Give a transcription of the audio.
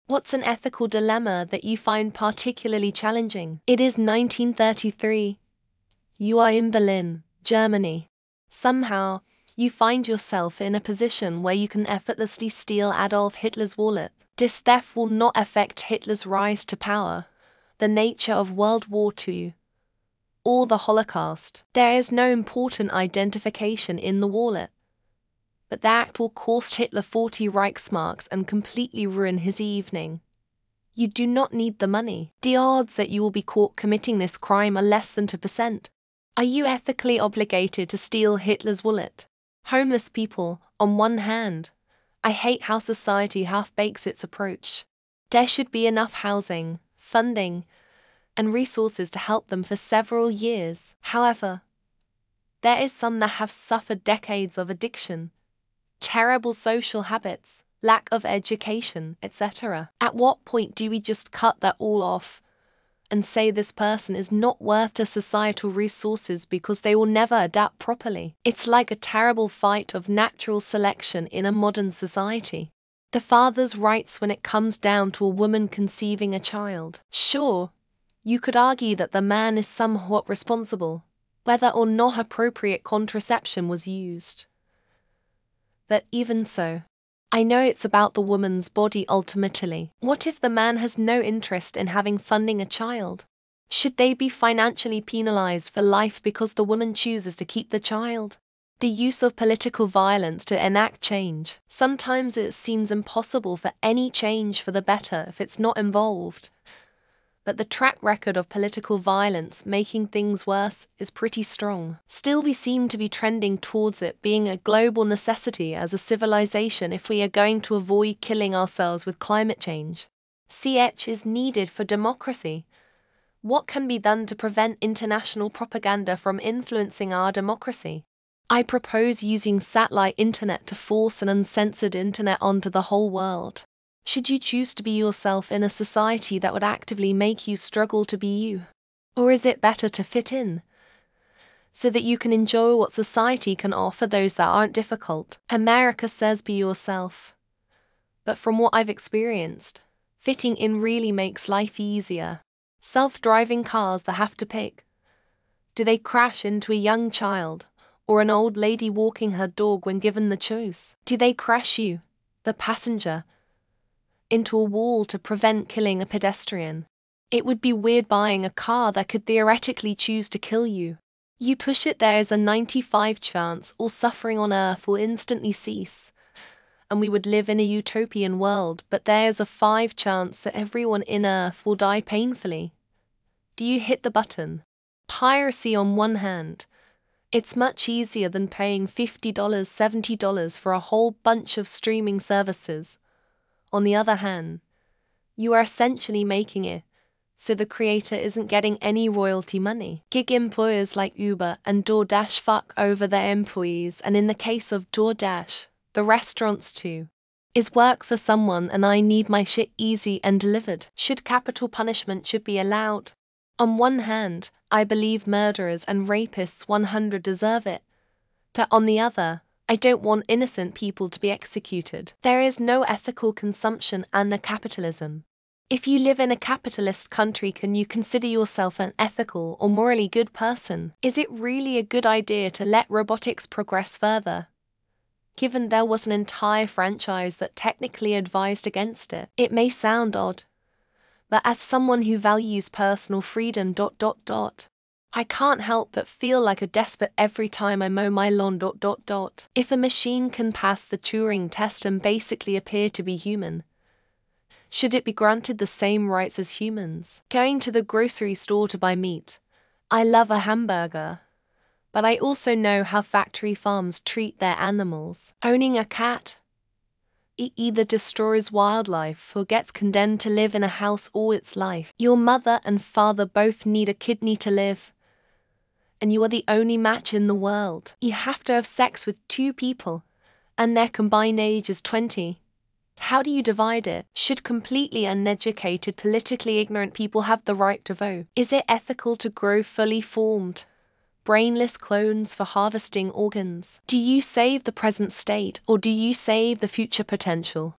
What's an ethical dilemma that you find particularly challenging? It is 1933. You are in Berlin, Germany. Somehow, you find yourself in a position where you can effortlessly steal Adolf Hitler's wallet. This theft will not affect Hitler's rise to power, the nature of World War II, or the Holocaust. There is no important identification in the wallet, but the act will cost Hitler 40 Reichsmarks and completely ruin his evening. You do not need the money. The odds that you will be caught committing this crime are less than 2%. Are you ethically obligated to steal Hitler's wallet? Homeless people, on one hand. I hate how society half-bakes its approach. There should be enough housing, funding, and resources to help them for several years. However, there is some that have suffered decades of addiction, terrible social habits, lack of education, etc. At what point do we just cut that all off and say this person is not worth the societal resources because they will never adapt properly? It's like a terrible fight of natural selection in a modern society. The father's rights when it comes down to a woman conceiving a child. Sure, you could argue that the man is somewhat responsible, whether or not appropriate contraception was used. But even so, I know it's about the woman's body ultimately. What if the man has no interest in funding a child? Should they be financially penalized for life because the woman chooses to keep the child? The use of political violence to enact change. Sometimes it seems impossible for any change for the better if it's not involved. But the track record of political violence making things worse is pretty strong. Still, we seem to be trending towards it being a global necessity as a civilization if we are going to avoid killing ourselves with climate change. CH is needed for democracy. What can be done to prevent international propaganda from influencing our democracy? I propose using satellite internet to force an uncensored internet onto the whole world. Should you choose to be yourself in a society that would actively make you struggle to be you? Or is it better to fit in, so that you can enjoy what society can offer those that aren't difficult? America says be yourself. But from what I've experienced, fitting in really makes life easier. Self-driving cars that have to pick. Do they crash into a young child, or an old lady walking her dog when given the choice? Do they crash you, the passenger, into a wall to prevent killing a pedestrian? It would be weird buying a car that could theoretically choose to kill you. You push it, there is a 95 chance all suffering on Earth will instantly cease, and we would live in a utopian world, but there is a 5 chance that everyone in Earth will die painfully. Do you hit the button? Piracy on one hand. It's much easier than paying $50, $70 for a whole bunch of streaming services. On the other hand, you are essentially making it so the creator isn't getting any royalty money. Gig employers like Uber and DoorDash fuck over their employees, and in the case of DoorDash, the restaurants too. Is work for someone and I need my shit easy and delivered. Should capital punishment should be allowed? On one hand, I believe murderers and rapists 100% deserve it. But on the other, I don't want innocent people to be executed. There is no ethical consumption under capitalism. If you live in a capitalist country, can you consider yourself an ethical or morally good person? Is it really a good idea to let robotics progress further, given there was an entire franchise that technically advised against it? It may sound odd, but as someone who values personal freedom, I can't help but feel like a despot every time I mow my lawn. If a machine can pass the Turing test and basically appear to be human, should it be granted the same rights as humans? Going to the grocery store to buy meat. I love a hamburger, but I also know how factory farms treat their animals. Owning a cat, it either destroys wildlife or gets condemned to live in a house all its life. Your mother and father both need a kidney to live, and you are the only match in the world. You have to have sex with 2 people, and their combined age is 20. How do you divide it? Should completely uneducated, politically ignorant people have the right to vote? Is it ethical to grow fully formed, brainless clones for harvesting organs? Do you save the present state, or do you save the future potential?